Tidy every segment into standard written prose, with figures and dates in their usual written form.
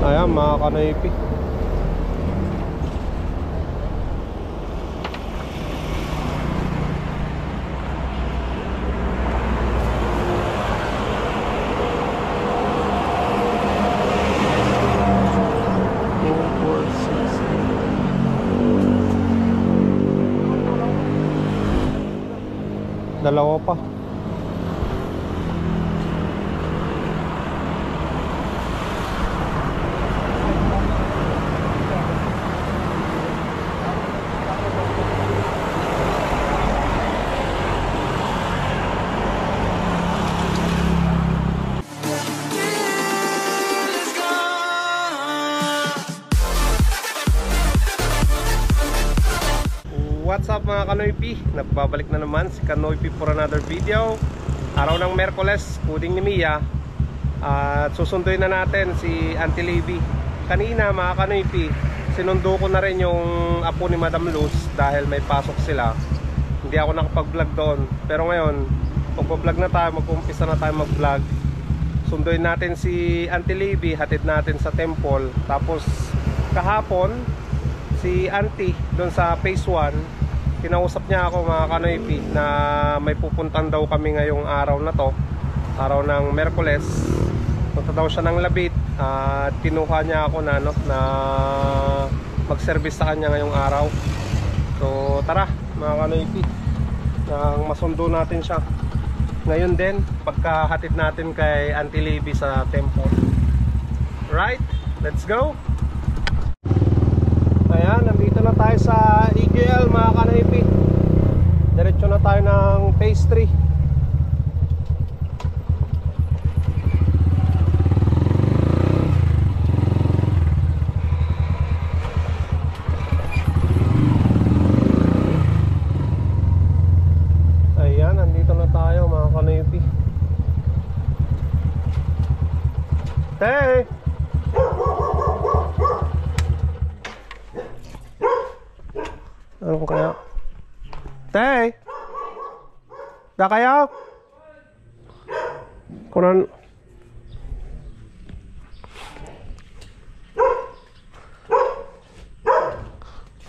Ayan mga kanoypi. Dalawa pa. What's up mga kanoypi? Nagbabalik na naman si Kanoypi for another video. Araw ng Merkoles, puding ni Mia. At susunduin na natin si Auntie Libby. Kanina mga kanoypi, sinundo ko na rin yung apo ni Madam Luz dahil may pasok sila. Hindi ako nakapag-vlog doon. Pero ngayon, magpa-vlog na tayo, mag-umpisa na tayo mag-vlog. Sunduin natin si Auntie Libby, hatid natin sa temple. Tapos kahapon, si Auntie doon sa phase 1, kinausap niya ako mga kanoypi na may pupuntan daw kami ngayong araw na to, araw ng Merkoles. Punta daw siya ng Labit at kinuha niya ako na, na mag-service sa kanya ngayong araw. So tara mga kanoypi, nang masundo natin siya ngayon din pagkahatid natin kay Auntie Libby sa temple. Right, let's go. Ayan, nandito na tayo sa EGL mga kanoypi. Diretso na tayo ng phase 3. Ayan, nandito na tayo mga kanoypi. Hey! Ano kaya? Tay! Da kaya? Kunan...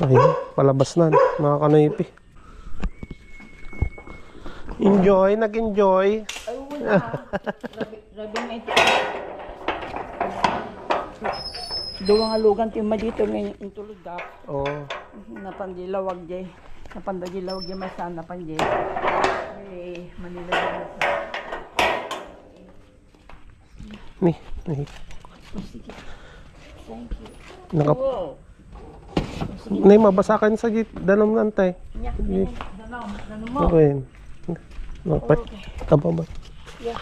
Ay, palabas na mga kanoypi. Enjoy, nag-enjoy. Ay, wala. Grabe nga ito. Duwang alugan ti dito ngayon intulog dap. Oh. Napandilawag jay. Napandilawag jay masan napanjay. Eh Manila jay. Nih. Sige. Thank you. Nakap. Wow. Nay mabasakan sa git danom nantay. Danom mo. Okay. Dapat taba ba? Yeah.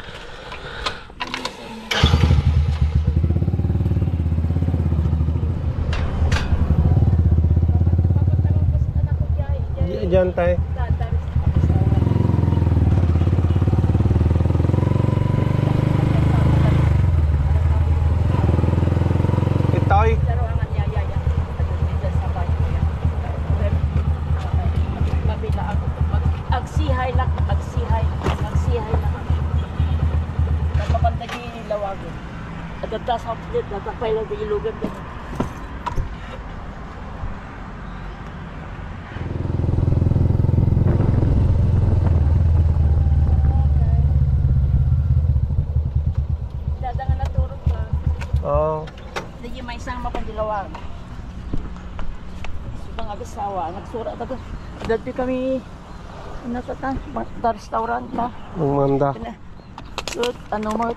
Diyan tayo. Itoy. Agsihay lang. Napapantagi ilawagin. At atas update, natapay lang sa ilugan din. Oh. Hindi may isang mapandilawag. Ibang agasawa. Nagsura ako. Dati kami nasa restaurant na. Manda. So, ano mo?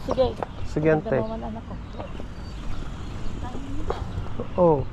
Sige. Sige ante. Oh.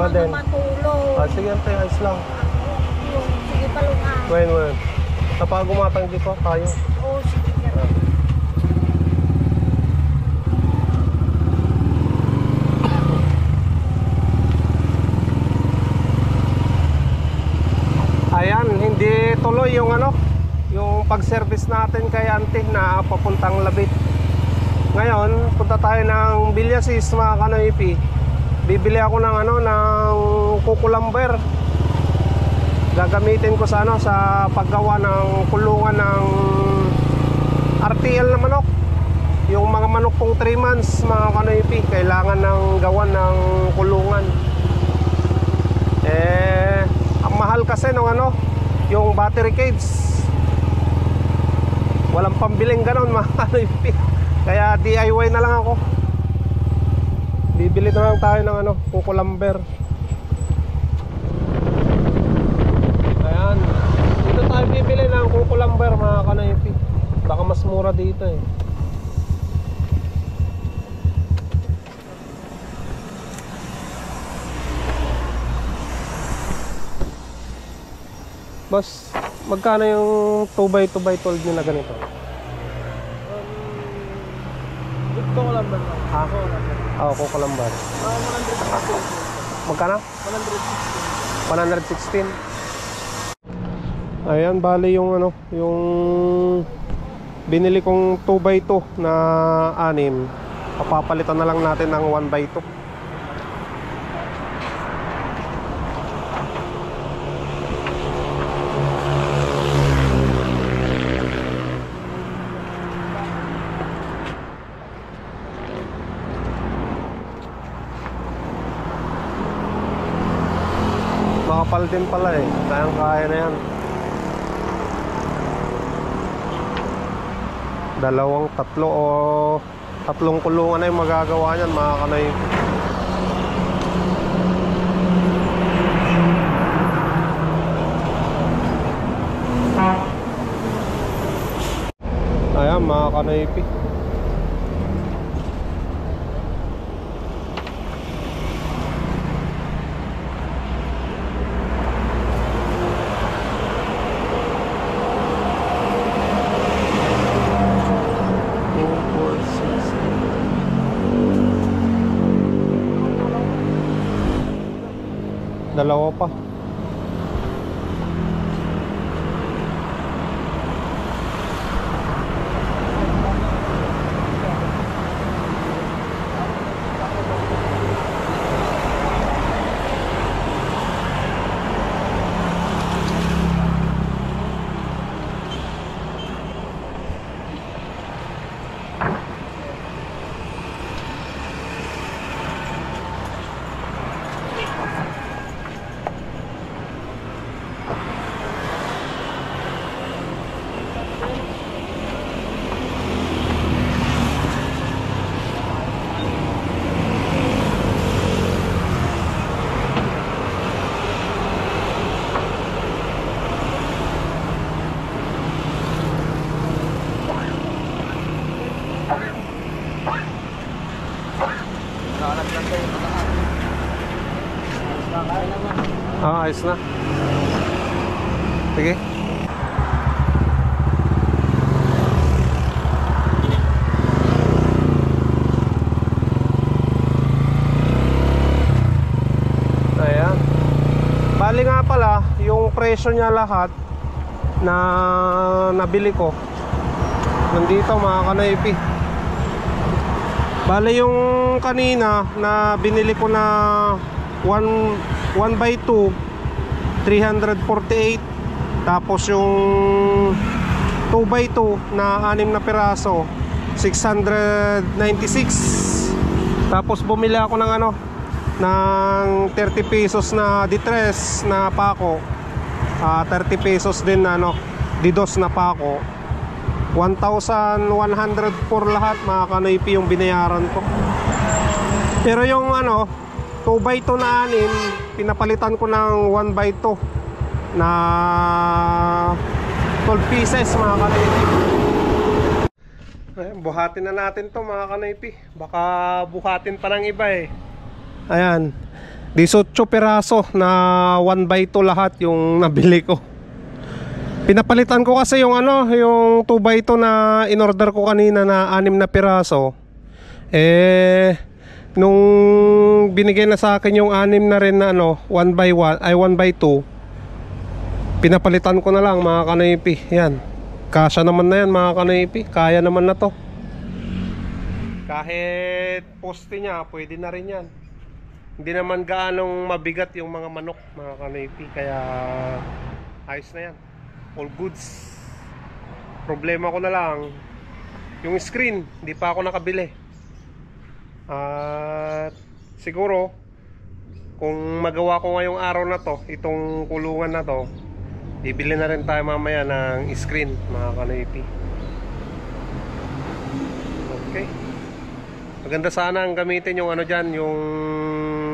Maden. Sige ante, ayos lang. Sige palungan. Wen. Kapag gumatang dito, tayo. Oo, sige. tuloy yung ano, yung pag-service natin kay auntie na papuntang Labit. Ngayon, punta tayo ng Villasis mga kanoypi. Bibili ako ng ano, ng kukulamber. Gagamitin ko sa ano, sa paggawa ng kulungan ng RTL na manok. Yung mga manok pong 3 months mga kanoypi, kailangan ng gawan ng kulungan. Ang mahal kasi ng ano, yung battery cage. Walang pambiling ganon mga kanoypi. Kaya DIY na lang ako. Bibili na lang tayo ng ano, kukulamber. Ayan. Dito tayo bibili ng kukulamber mga kanoypi. Baka mas mura dito eh. Boss, magkano yung 2x2x12 nyo na ganito? Gusto ko lang ba? Ako? Oo, kukulamber. 116. Magkano? 116. 116. Ayan, bali yung ano, yung binili kong 2x2 na 6. Papapalitan na lang natin ng 1x2. Makapal din pala eh. Kayang kaya na yan. 2, 3 o 3 kulungan na yung magagawa niyan mga kanay. Ayan mga kanaypi. Dalawa pa. Ayos na. Sige. Ayan. Bali nga pala, yung presyo niya lahat na nabili ko nandito mga kanaypi. Bali yung kanina na binili ko na 1x2 348. Tapos yung 2x2 na 6 na piraso 696. Tapos bumili ako ng ano, ng 30 pesos na D3 na pako, 30 pesos din na ano, D2 na pako. 1,100 for lahat mga kanaypi yung binayaran ko. Pero yung ano 2x2 na 6 pinapalitan ko ng 1x2 na 12 pieces mga kanaypi. Ayan, buhatin na natin to mga kanaypi. Baka buhatin pa ng iba eh. Ayan, 18 peraso na 1x2 lahat yung nabili ko. Pinapalitan ko kasi yung ano, yung 2x2 na in-order ko kanina na 6 na piraso. Nung binigay na sa akin yung 6 na rin na ano, 1x1 ay 1x2, pinapalitan ko na lang mga kanoypi. Yan, kasya naman na yan mga kanoypi. Kaya naman na to. Kahit poste nya pwede na rin yan. Hindi naman gaanong mabigat yung mga manok mga kanoypi. Kaya ayos na yan, all goods. Problema ko na lang yung screen, hindi pa ako nakabili. At siguro kung magawa ko ngayong araw na to, itong kulungan na to, bibili na rin tayo mamaya ng screen mga kanoypi. Okay, maganda sana ang gamitin yung ano dyan, yung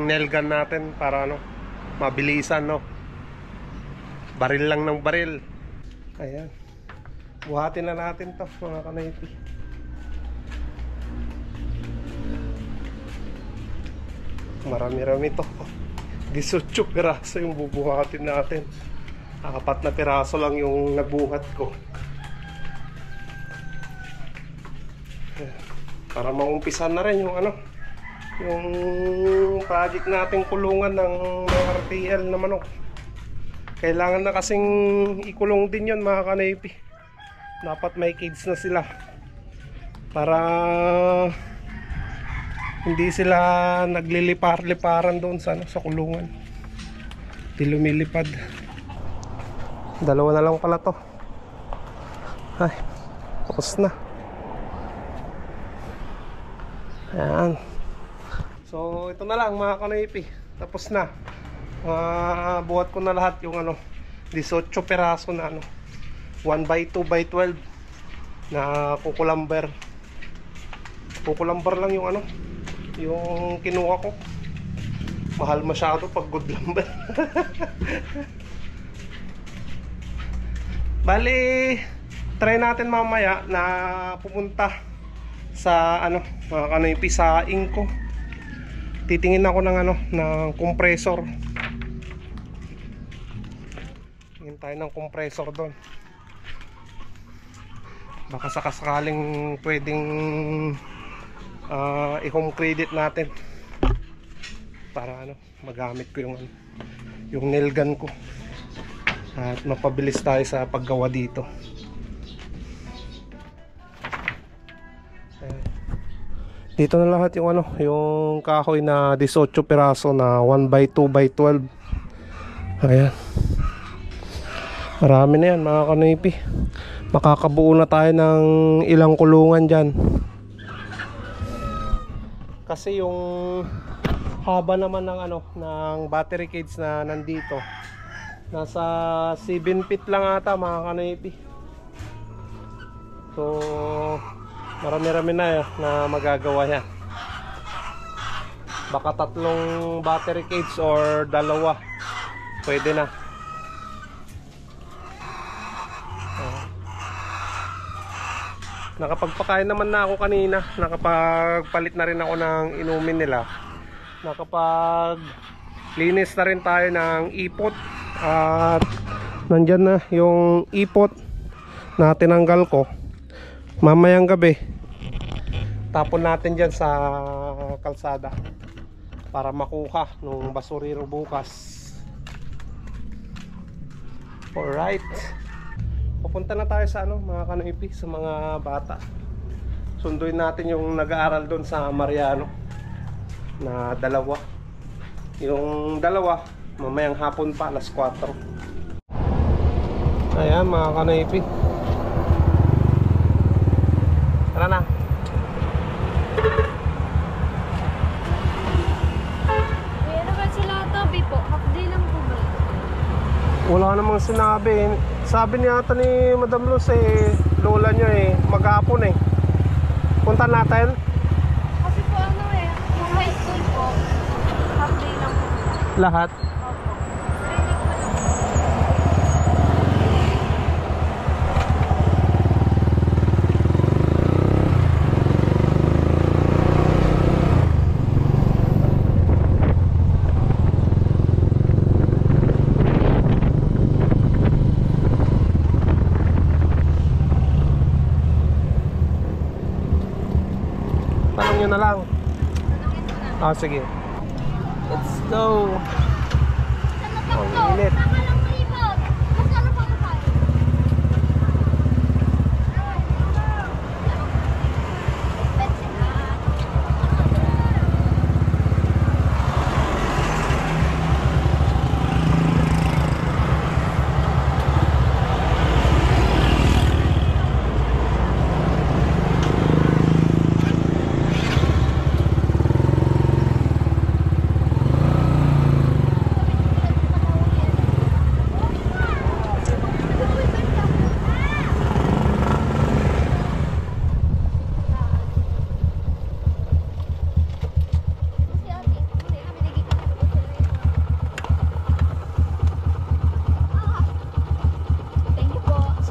nail gun natin para ano, mabilisan, no? Baril lang ng baril. Ayan, buhatin na natin to mga kanoypi. Marami-rami to. 18 piraso yung bubuhatin natin. 4 na piraso lang yung nabuhat ko. Para maumpisan na rin yung ano, yung project nating kulungan ng mga RTL na manok. Kailangan na kasing ikulong din yun mga kanoypi. Dapat may cage na sila para hindi sila naglilipar-liparan doon sa, ano, sa kulungan. Hindi lumilipad. Dalawa na lang pala to. Ay, tapos na. Ayan. So ito na lang mga kanoypi, tapos na. Buhat ko na lahat yung ano, 18 peraso na ano, 1x2x12 na kukulamber. Kukulamber lang yung ano, yung kinuha ko. Mahal masyado pag good lumber. Bali, try natin mamaya na pupunta sa ano, mga kanoypi, sa Inco. Titingin ako ng ano, ng compressor. Tingin tayo ng compressor doon. Baka sakasakaling pwedeng i-home credit natin para ano, magamit ko yung ano, yung nail gun ko at mapabilis tayo sa paggawa dito. Dito na lahat yung ano, yung kahoy na 18 piraso na 1x2x12. Ayan, marami na yan mga kanoypi. Makakabuo na tayo ng ilang kulungan dyan. Kasi yung haba naman ng ano, ng battery cage na nandito, nasa 7 feet lang ata mga kanoypi. So marami-rami na magagawa yan. Baka 3 battery cage or 2 pwede na. Nakapagpakain naman na ako kanina. Nakapagpalit na rin ako ng inumin nila. Nakapag-linis na rin tayo ng ipot. At nandyan na yung ipot na tinanggal ko. Mamayang gabi tapon natin dyan sa kalsada para makuha nung basurero bukas. Alright, pupunta na tayo sa ano mga kanoypi, sa mga bata. Sunduin natin yung nag-aaral doon sa Mariano na 2. Yung 2 mamayang hapon pa, alas 4. Ayan mga kanoypi, tara na. Pero ba sila tabi po? Half day lang po ba? Wala namang sinabi. Sabi niya ata ni Madam Luz lola niya maghapon punta natin. Kasi po ano yung high school po, half day lang po. Lahat? Opo. Tanong nyo na lang. Sige. Let's go. Ang init.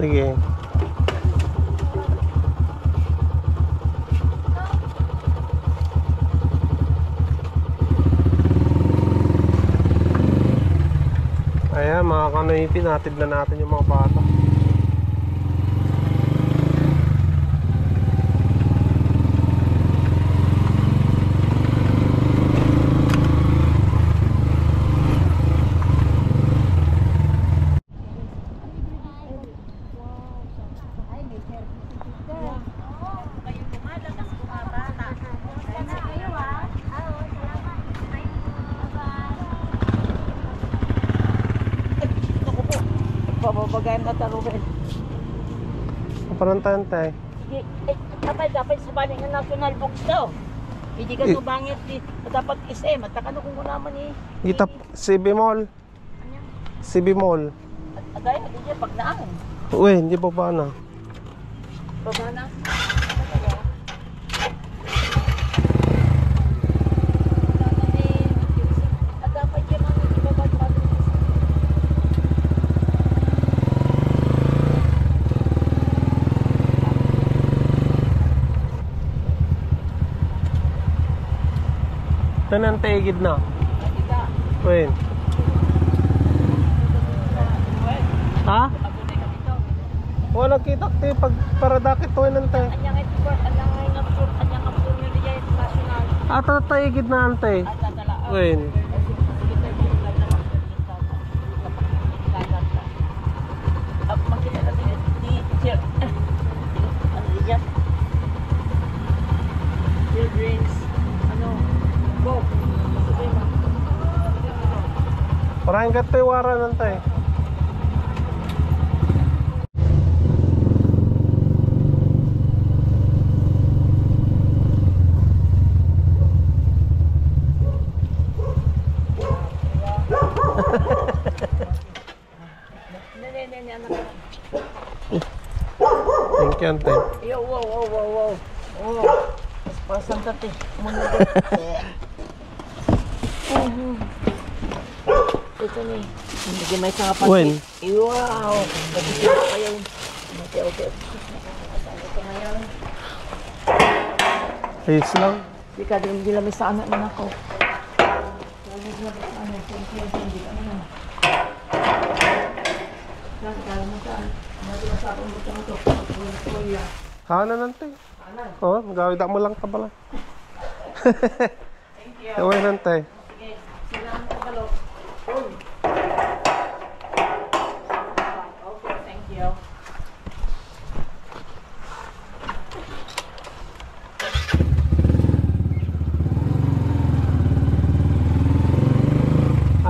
Sige. Ayan mga kanoypi, natid na natin yung mga bata. Bababagayan na talugan. Kaparantayan tayo. Sige, dapat sa baling ng National Box daw. Hindi ka bangit, dapat SM, at takano kung naman Itap, CB Mall. CB Mall. At dahil, hindi niya pag naan. Uy, hindi pa ba na? Baba na. At dapat yung mga ibabag. Tanan taigid na. Uy. Ha? Wala kita te pag para dakit to nante. Anyang absurd niya national. Ata taigid na ante. Uy. Makita natin di chair. Ano diyan? Children's go. Parang gato yung wara nante. Thank you, ante. Yo, wow. Oh, pasang tati. Munod. Ito ni. Hindi may sanga pa. When? Wow. Pati pa yun. Okay. Ito ngayon. Ayos lang. Di ka din nila may sana na ako. Hana nante. Oh, gawid mo lang ka pala. Thank you. Ewan nante. Sige, silang ko balo. Okay, thank you.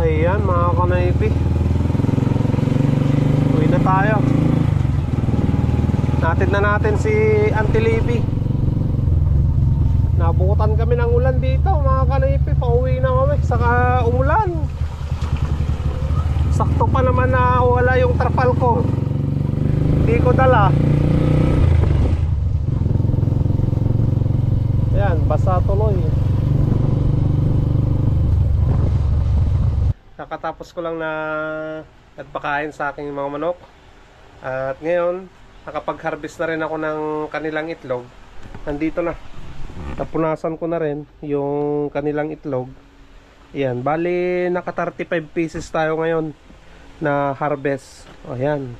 Ayan mga kanaypi. Uwi na tayo. Natid na natin si Auntie Libby. Nabukutan kami ng ulan dito mga kanaypi. Pauwi na kami saka umulan. Sakto pa naman na wala yung trapal ko. Hindi ko dala. Ayan, basa tuloy. Kakatapos ko lang na nagpakain sa aking mga manok. At ngayon nakapag-harvest na rin ako ng kanilang itlog. Nandito na. Napunasan ko na rin yung kanilang itlog. Ayan, bali naka 35 pieces tayo ngayon na harvest. Ayan.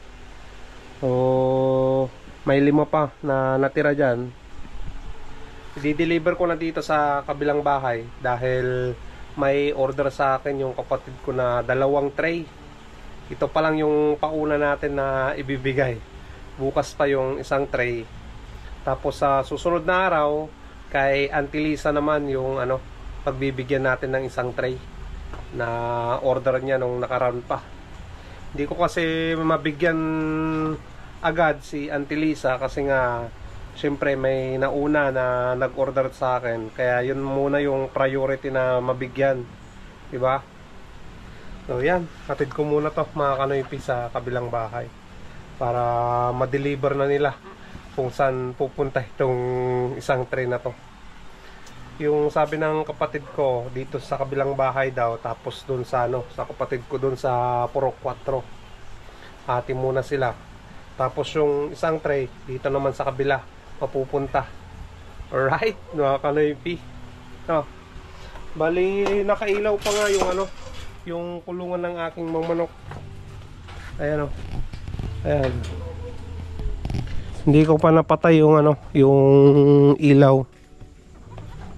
So may 5 pa na natira dyan. I-deliver ko na dito sa kabilang bahay dahil may order sa akin yung kapatid ko na 2 tray. Ito pa lang yung pauna natin na ibibigay. Bukas pa yung 1 tray. Tapos sa susunod na araw kay Auntie Lisa naman yung pagbibigyan natin ng 1 tray na order niya nung nakaraan pa. Hindi ko kasi mabigyan agad si Auntie Lisa kasi nga syempre may nauna na nag-order sa akin, kaya yun muna yung priority na mabigyan, diba? So yan, hatid ko muna to mga kanoypi sa kabilang bahay para ma-deliver na nila kung saan pupunta itong 1 tray na to. Yung sabi ng kapatid ko dito sa kabilang bahay daw, tapos dun sa sa kapatid ko dun sa Purok 4. Hati muna sila. Tapos yung isang tray dito naman sa kabila papupunta. Alright, mga kanoypi. No. Bali nakailaw pa nga yung yung kulungan ng aking mga manok. Ayan o. Ayan. Hindi ko pa napatay yung yung ilaw.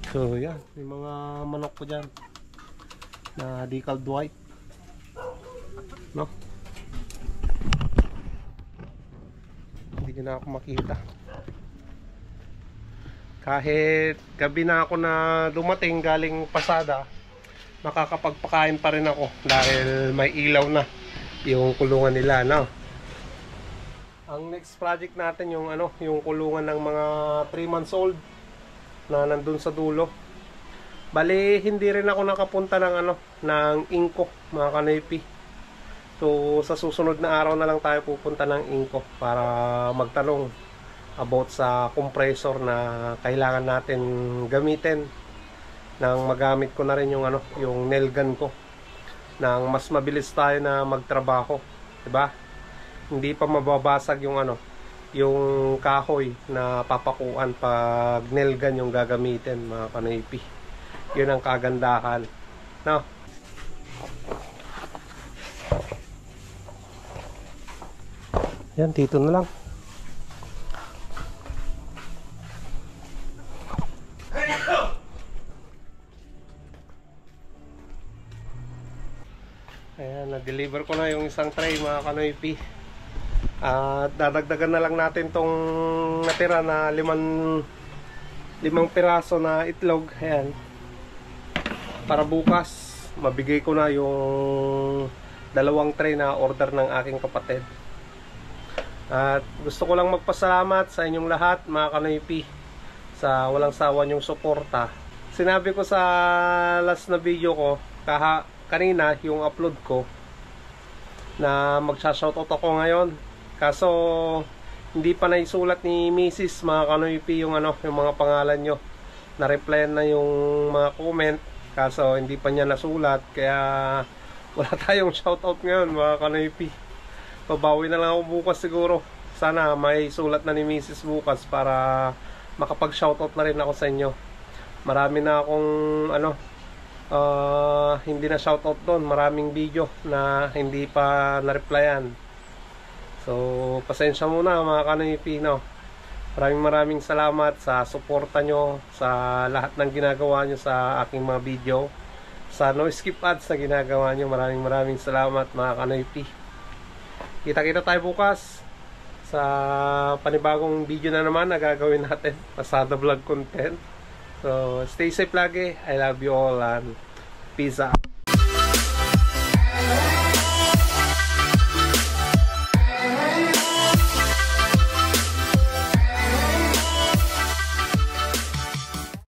So yan, yung mga manok ko dyan na decaled white. No? Hindi ko na ako makita. Kahit gabi na ako na dumating galing pasada, makakapagpakain pa rin ako dahil may ilaw na yung kulungan nila, no? Ang next project natin yung yung kulungan ng mga 3 months old na nandun sa dulo. Bali hindi rin ako nakapunta ng ng Inco, mga kanoypi. So sa susunod na araw na lang tayo pupunta ng Inco para magtanong about sa compressor na kailangan natin gamitin nang magamit ko na rin yung yung nail gun ko nang mas mabilis tayo na magtrabaho, 'di ba? Hindi pa mababasag yung yung kahoy na papakuan pag nail gun yung gagamitin, mga kanoypi. Yun ang kagandahan, no? Yan, dito na lang. Ayan, na-deliver ko na yung isang tray, mga kanoypi. At dadagdagan na lang natin tong natira na limang piraso na itlog. Ayan. Para bukas, mabigay ko na yung 2 tray na order ng aking kapatid. At gusto ko lang magpasalamat sa inyong lahat, mga kanoypi, sa walang sawa niyong suporta. Sinabi ko sa last na video ko, kanina yung upload ko, na magsha-shoutout ako ngayon. Kaso hindi pa naisulat ni Mrs. mga kanoypi yung yung mga pangalan nyo. Na-reply na yung mga comment, kaso hindi pa niya nasulat, kaya wala tayong shoutout ngayon, mga kanoypi. Babawi na lang ako bukas siguro. Sana may sulat na ni Mrs. bukas para makapag-shoutout na rin ako sa inyo. Marami na akong hindi na shoutout doon. Maraming video na hindi pa na-replyan. So, pasensya muna, mga kanoypi, no? Maraming salamat sa suporta nyo, sa lahat ng ginagawa nyo sa aking mga video, sa no skip ads na ginagawa nyo. Maraming salamat, mga kanoypi. Kita-kita tayo bukas sa panibagong video na naman na gagawin natin, pasada vlog content. So stay safe lagi. I love you all and peace out.